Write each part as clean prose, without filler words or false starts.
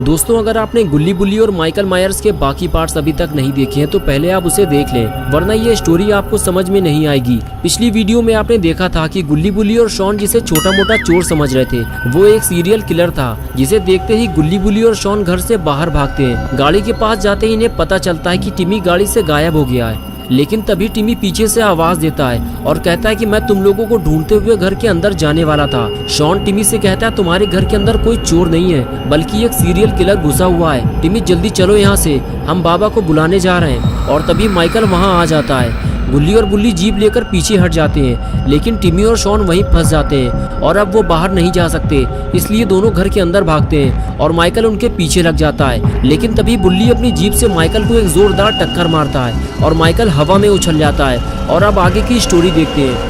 दोस्तों, अगर आपने गुल्ली बुल्ली और माइकल मायर्स के बाकी पार्ट्स अभी तक नहीं देखे हैं तो पहले आप उसे देख लें, वरना ये स्टोरी आपको समझ में नहीं आएगी। पिछली वीडियो में आपने देखा था कि गुल्ली बुल्ली और शॉन जिसे छोटा मोटा चोर समझ रहे थे, वो एक सीरियल किलर था, जिसे देखते ही गुल्ली बुल्ली और शॉन घर से बाहर भागते हैं। गाड़ी के पास जाते ही इन्हें पता चलता है कि टिमी गाड़ी से गायब हो गया है। लेकिन तभी टिमी पीछे से आवाज देता है और कहता है कि मैं तुम लोगों को ढूंढते हुए घर के अंदर जाने वाला था। शॉन टिमी से कहता है तुम्हारे घर के अंदर कोई चोर नहीं है, बल्कि एक सीरियल किलर घुसा हुआ है। टिमी जल्दी चलो यहाँ से, हम बाबा को बुलाने जा रहे हैं। और तभी माइकल वहाँ आ जाता है। गुल्ली और बुल्ली जीप लेकर पीछे हट जाते हैं, लेकिन टिमी और शॉन वहीं फंस जाते हैं और अब वो बाहर नहीं जा सकते, इसलिए दोनों घर के अंदर भागते हैं और माइकल उनके पीछे लग जाता है। लेकिन तभी बुल्ली अपनी जीप से माइकल को एक जोरदार टक्कर मारता है और माइकल हवा में उछल जाता है। और अब आगे की स्टोरी देखते हैं।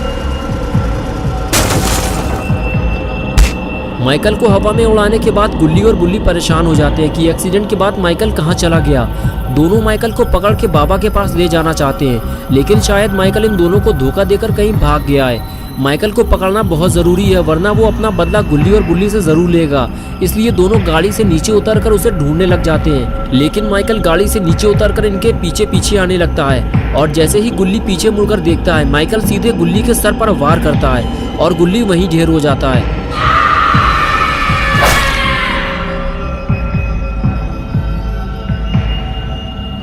माइकल को हवा में उड़ाने के बाद गुल्ली और बुल्ली परेशान हो जाते हैं कि एक्सीडेंट के बाद माइकल कहाँ चला गया। दोनों माइकल को पकड़ के बाबा के पास ले जाना चाहते हैं, लेकिन शायद माइकल इन दोनों को धोखा देकर कहीं भाग गया है। माइकल को पकड़ना बहुत ज़रूरी है, वरना वो अपना बदला गुल्ली और बुल्ली से ज़रूर लेगा। इसलिए दोनों गाड़ी से नीचे उतरकर उसे ढूंढने लग जाते हैं। लेकिन माइकल गाड़ी से नीचे उतरकर इनके पीछे पीछे आने लगता है और जैसे ही गुल्ली पीछे मुड़कर देखता है, माइकल सीधे गुल्ली के सर पर वार करता है और गुल्ली वहीं ढेर हो जाता है।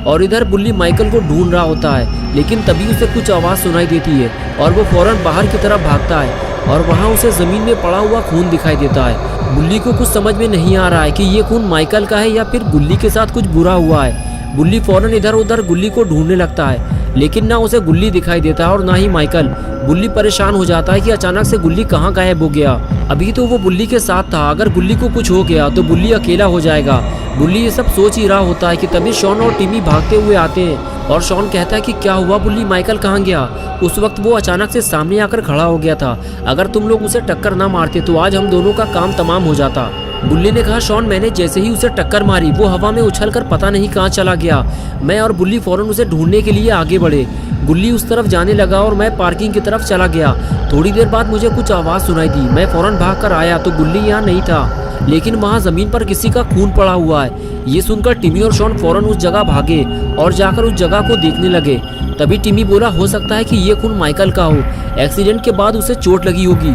और इधर बुल्ली माइकल को ढूंढ रहा होता है, लेकिन तभी उसे कुछ आवाज़ सुनाई देती है और वो फौरन बाहर की तरफ भागता है और वहाँ उसे ज़मीन में पड़ा हुआ खून दिखाई देता है। बुल्ली को कुछ समझ में नहीं आ रहा है कि ये खून माइकल का है या फिर गुल्ली के साथ कुछ बुरा हुआ है। बुल्ली फौरन इधर उधर गुल्ली को ढूंढने लगता है, लेकिन ना उसे गुल्ली दिखाई देता है और ना ही माइकल। बुल्ली परेशान हो जाता है कि अचानक से गुल्ली कहाँ गायब हो गया। अभी तो वो बुल्ली के साथ था, अगर गुल्ली को कुछ हो गया तो बुल्ली अकेला हो जाएगा। बुल्ली ये सब सोच ही रहा होता है कि तभी शॉन और टिमी भागते हुए आते हैं और शॉन कहता है कि क्या हुआ बुल्ली, माइकल कहाँ गया। उस वक्त वो अचानक से सामने आकर खड़ा हो गया था, अगर तुम लोग उसे टक्कर ना मारते तो आज हम दोनों का काम तमाम हो जाता। बुल्ली ने कहा शॉन, मैंने जैसे ही उसे टक्कर मारी वो हवा में उछलकर पता नहीं कहाँ चला गया। मैं और बुल्ली फौरन उसे ढूंढने के लिए आगे बढ़े। गुल्ली उस तरफ जाने लगा और मैं पार्किंग की तरफ चला गया। थोड़ी देर बाद मुझे कुछ आवाज़ सुनाई दी, मैं फौरन भाग कर आया तो गुल्ली यहाँ नहीं था, लेकिन वहाँ ज़मीन पर किसी का खून पड़ा हुआ है। ये सुनकर टिमी और शॉन फौरन उस जगह भागे और जाकर उस जगह को देखने लगे। तभी टिमी बोला हो सकता है कि ये खून माइकल का हो, एक्सीडेंट के बाद उसे चोट लगी होगी।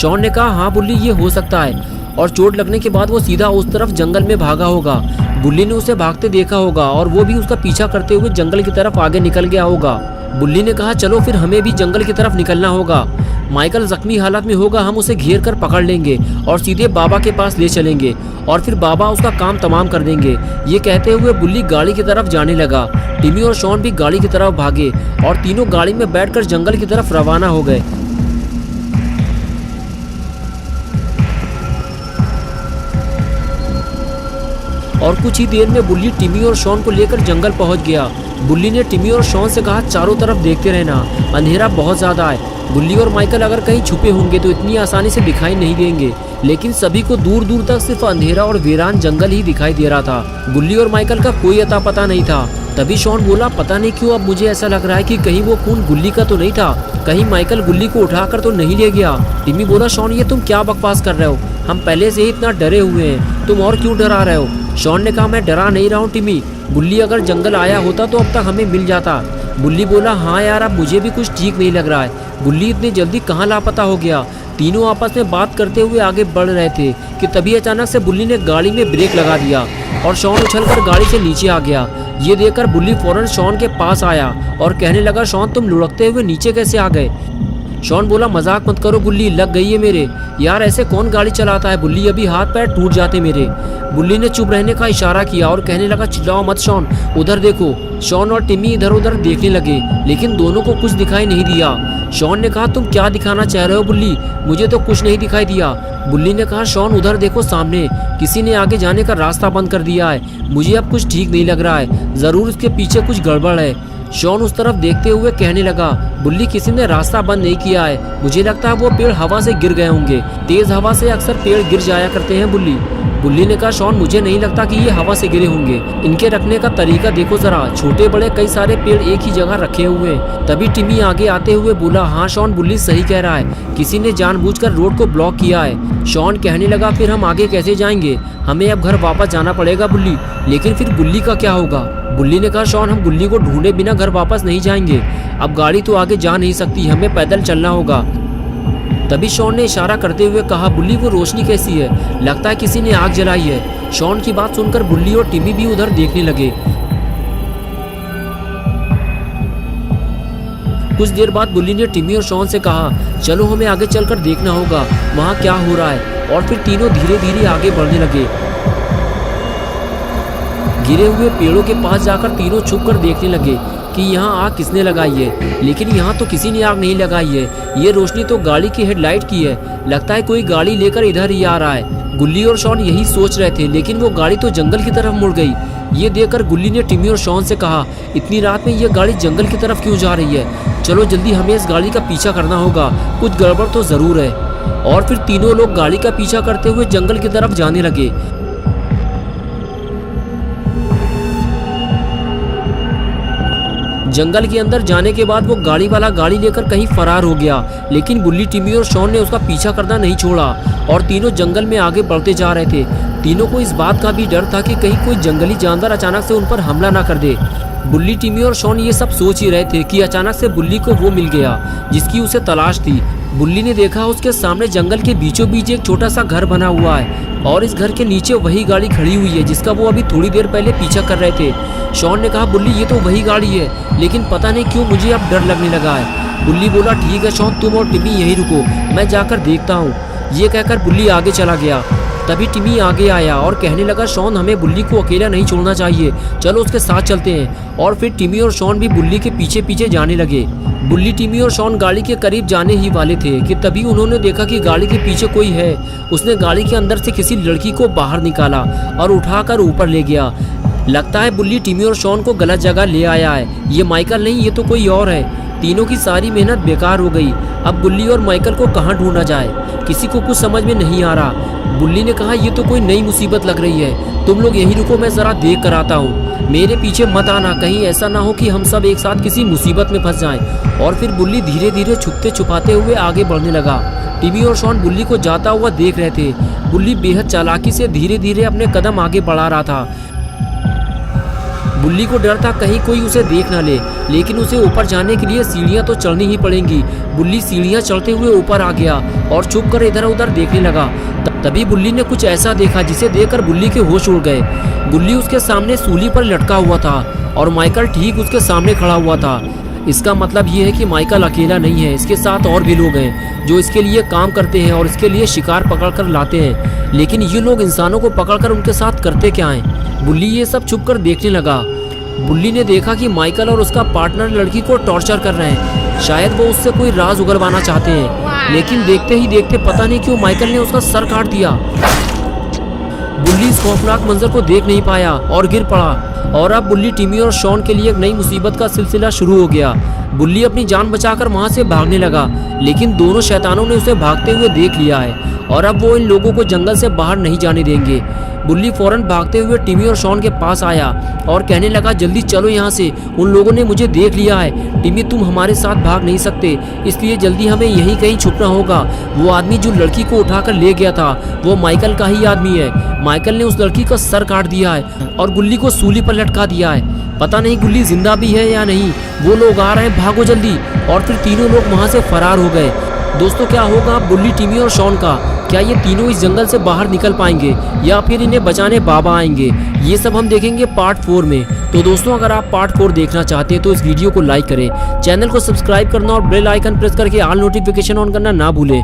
शॉन ने कहा हाँ बुल्ली, ये हो सकता है, और चोट लगने के बाद वो सीधा उस तरफ जंगल में भागा होगा। बुल्ली ने उसे भागते देखा होगा और वो भी उसका पीछा करते हुए जंगल की तरफ आगे निकल गया होगा। बुल्ली ने कहा चलो फिर हमें भी जंगल की तरफ निकलना होगा। माइकल जख्मी हालत में होगा, हम उसे घेर कर पकड़ लेंगे और सीधे बाबा के पास ले चलेंगे और फिर बाबा उसका काम तमाम कर देंगे। ये कहते हुए बुल्ली गाड़ी की तरफ जाने लगा। टिमी और शॉन भी गाड़ी की तरफ भागे और तीनों गाड़ी में बैठकर जंगल की तरफ रवाना हो गए। और कुछ ही देर में बुल्ली टिमी और शॉन को लेकर जंगल पहुंच गया। बुल्ली ने टिमी और शॉन से कहा चारों तरफ देखते रहना, अंधेरा बहुत ज़्यादा है। बुल्ली और माइकल अगर कहीं छुपे होंगे तो इतनी आसानी से दिखाई नहीं देंगे, लेकिन सभी को दूर दूर तक सिर्फ अंधेरा और वीरान जंगल ही दिखाई दे रहा था। बुल्ली और माइकल का कोई अता पता नहीं था। तभी शॉन बोला पता नहीं क्यों अब मुझे ऐसा लग रहा है कि कहीं वो खून गुल्ली का तो नहीं था, कहीं माइकल गुल्ली को उठाकर तो नहीं ले गया। टिमी बोला शॉन, ये तुम क्या बकवास कर रहे हो, हम पहले से ही इतना डरे हुए हैं, तुम और क्यों डरा रहे हो। शॉन ने कहा मैं डरा नहीं रहा हूँ टिमी, गुल्ली अगर जंगल आया होता तो अब तक हमें मिल जाता। बुल्ली बोला हाँ यार, अब मुझे भी कुछ ठीक नहीं लग रहा है, गुल्ली इतनी जल्दी कहाँ लापता हो गया। तीनों आपस में बात करते हुए आगे बढ़ रहे थे कि तभी अचानक से बुल्ली ने गाड़ी में ब्रेक लगा दिया और शॉन उछलकर गाड़ी से नीचे आ गया। ये देखकर बुल्ली फौरन शॉन के पास आया और कहने लगा शॉन, तुम लुढ़कते हुए नीचे कैसे आ गए। शॉन बोला मजाक मत करो गुल्ली, लग गई है मेरे, यार ऐसे कौन गाड़ी चलाता है बुल्ली, अभी हाथ पैर टूट जाते मेरे। बुल्ली ने चुप रहने का इशारा किया और कहने लगा चिल्लाओ मत शॉन, उधर देखो। शॉन और टिमी इधर उधर देखने लगे, लेकिन दोनों को कुछ दिखाई नहीं दिया। शॉन ने कहा तुम क्या दिखाना चाह रहे हो बुल्ली, मुझे तो कुछ नहीं दिखाई दिया। बुल्ली ने कहा शॉन उधर देखो सामने, किसी ने आगे जाने का रास्ता बंद कर दिया है, मुझे अब कुछ ठीक नहीं लग रहा है, जरूर इसके पीछे कुछ गड़बड़ है। शॉन उस तरफ देखते हुए कहने लगा बुल्ली, किसी ने रास्ता बंद नहीं किया है, मुझे लगता है वो पेड़ हवा से गिर गए होंगे, तेज हवा से अक्सर पेड़ गिर जाया करते हैं बुल्ली। बुल्ली ने कहा, शॉन मुझे नहीं लगता कि ये हवा से गिरे होंगे, इनके रखने का तरीका देखो जरा, छोटे बड़े कई सारे पेड़ एक ही जगह रखे हुए हैं। तभी टिमी आगे आते हुए बोला, हाँ शॉन, बुल्ली सही कह रहा है, किसी ने जानबूझकर रोड को ब्लॉक किया है। शॉन कहने लगा, फिर हम आगे कैसे जाएंगे, हमें अब घर वापस जाना पड़ेगा बुल्ली। लेकिन फिर बुल्ली का क्या होगा? बुल्ली ने कहा, शॉन हम बुल्ली को ढूंढे बिना घर वापस नहीं जाएंगे, अब गाड़ी तो आगे जा नहीं सकती, हमें पैदल चलना होगा। तभी शॉन ने इशारा करते हुए कहा, बुल्ली वो रोशनी कैसी है, लगता है किसी ने आग जलाई है। शॉन की बात सुनकर बुल्ली और टिमी भी उधर देखने लगे। कुछ देर बाद बुल्ली ने टिमी और शॉन से कहा, चलो हमें आगे चलकर देखना होगा वहाँ क्या हो रहा है। और फिर तीनों धीरे धीरे आगे बढ़ने लगे। गिरे हुए पेड़ों के पास जाकर तीनों छुप कर देखने लगे कि यहाँ आग किसने लगाई है। लेकिन यहाँ तो किसी ने आग नहीं लगाई है, ये रोशनी तो गाड़ी की हेडलाइट की है, लगता है कोई गाड़ी लेकर इधर ही आ रहा है। गुल्ली और शॉन यही सोच रहे थे, लेकिन वो गाड़ी तो जंगल की तरफ मुड़ गई। ये देखकर गुल्ली ने टिमी और शॉन से कहा, इतनी रात में ये गाड़ी जंगल की तरफ क्यों जा रही है, चलो जल्दी हमें इस गाड़ी का पीछा करना होगा, कुछ गड़बड़ तो जरूर है। और फिर तीनों लोग गाड़ी का पीछा करते हुए जंगल की तरफ जाने लगे। जंगल के अंदर जाने के बाद वो गाड़ी वाला गाड़ी लेकर कहीं फरार हो गया। लेकिन बुल्ली, टिमी और शॉन ने उसका पीछा करना नहीं छोड़ा और तीनों जंगल में आगे बढ़ते जा रहे थे। तीनों को इस बात का भी डर था कि कहीं कोई जंगली जानवर अचानक से उन पर हमला ना कर दे। बुल्ली, टिमी और शॉन ये सब सोच ही रहे थे कि अचानक से बुल्ली को वो मिल गया जिसकी उसे तलाश थी। बुल्ली ने देखा उसके सामने जंगल के बीचों बीच एक छोटा सा घर बना हुआ है और इस घर के नीचे वही गाड़ी खड़ी हुई है जिसका वो अभी थोड़ी देर पहले पीछा कर रहे थे। शॉन ने कहा, बुल्ली ये तो वही गाड़ी है, लेकिन पता नहीं क्यों मुझे अब डर लगने लगा है। बुल्ली बोला, ठीक है शॉन, तुम और टिमी यहीं रुको, मैं जाकर देखता हूँ। ये कहकर बुल्ली आगे चला गया। तभी टिमी आगे आया और कहने लगा, शॉन हमें बुल्ली को अकेला नहीं छोड़ना चाहिए, चलो उसके साथ चलते हैं। और फिर टिमी और शॉन भी बुल्ली के पीछे पीछे जाने लगे। बुल्ली, टिमी और शॉन गाड़ी के करीब जाने ही वाले थे कि तभी उन्होंने देखा कि गाड़ी के पीछे कोई है। उसने गाड़ी के अंदर से किसी लड़की को बाहर निकाला और उठाकर ऊपर ले गया। लगता है बुल्ली टिमी और शॉन को गलत जगह ले आया है, ये माइकल नहीं, ये तो कोई और है। तीनों की सारी मेहनत बेकार हो गई। अब बुल्ली और माइकल को कहाँ ढूंढा जाए, किसी को कुछ समझ में नहीं आ रहा। बुल्ली ने कहा, ये तो कोई नई मुसीबत लग रही है, तुम लोग यहीं रुको, मैं जरा देख कर आता हूँ, मेरे पीछे मत आना, कहीं ऐसा ना हो कि हम सब एक साथ किसी मुसीबत में फंस जाएं। और फिर बुल्ली धीरे धीरे छुपते छुपाते हुए आगे बढ़ने लगा। टिमी और शॉन बुल्ली को जाता हुआ देख रहे थे। बुल्ली बेहद चालाकी से धीरे धीरे अपने कदम आगे बढ़ा रहा था। बुल्ली को डर था कहीं कोई उसे देख ना ले, लेकिन उसे ऊपर जाने के लिए सीढ़ियां तो चढ़नी ही पड़ेंगी। बुल्ली सीढ़ियां चढ़ते हुए ऊपर आ गया और छुप कर इधर उधर देखने लगा। तभी बुल्ली ने कुछ ऐसा देखा जिसे देखकर बुल्ली के होश उड़ गए। बुल्ली उसके सामने सूली पर लटका हुआ था और माइकल ठीक उसके सामने खड़ा हुआ था। इसका मतलब ये है कि माइकल अकेला नहीं है, इसके साथ और भी लोग हैं जो इसके लिए काम करते हैं और इसके लिए शिकार पकड़कर लाते हैं। लेकिन ये लोग इंसानों को पकड़कर उनके साथ करते क्या हैं? बुल्ली ये सब छुपकर देखने लगा। बुल्ली ने देखा कि माइकल और उसका पार्टनर लड़की को टॉर्चर कर रहे हैं, शायद वो उससे कोई राज उगलवाना चाहते हैं। लेकिन देखते ही देखते पता नहीं क्यों माइकल ने उसका सर काट दिया। बुल्ली इस खौफनाक मंजर को देख नहीं पाया और गिर पड़ा। और अब बुल्ली, टिमी और शॉन के लिए एक नई मुसीबत का सिलसिला शुरू हो गया। बुल्ली अपनी जान बचाकर वहां से भागने लगा, लेकिन दोनों शैतानों ने उसे भागते हुए देख लिया है और अब वो इन लोगों को जंगल से बाहर नहीं जाने देंगे। बुल्ली फौरन भागते हुए टिमी और शॉन के पास आया और कहने लगा, जल्दी चलो यहाँ से, उन लोगों ने मुझे देख लिया है। टिमी, तुम हमारे साथ भाग नहीं सकते, इसलिए जल्दी हमें यहीं कहीं छुपना होगा। वो आदमी जो लड़की को उठाकर ले गया था वो माइकल का ही आदमी है। माइकल ने उस लड़की का सर काट दिया है और गुल्ली को सूली पर लटका दिया है। पता नहीं गुल्ली जिंदा भी है या नहीं। वो लोग आ रहे हैं, भागो जल्दी। और फिर तीनों लोग वहाँ से फरार हो गए। दोस्तों, क्या होगा बुल्ली, टिमी और शॉन का? क्या ये तीनों इस जंगल से बाहर निकल पाएंगे या फिर इन्हें बचाने बाबा आएंगे? ये सब हम देखेंगे पार्ट 4 में। तो दोस्तों, अगर आप पार्ट 4 देखना चाहते हैं तो इस वीडियो को लाइक करें, चैनल को सब्सक्राइब करना और बेल आइकन प्रेस करके ऑल नोटिफिकेशन ऑन करना ना भूलें।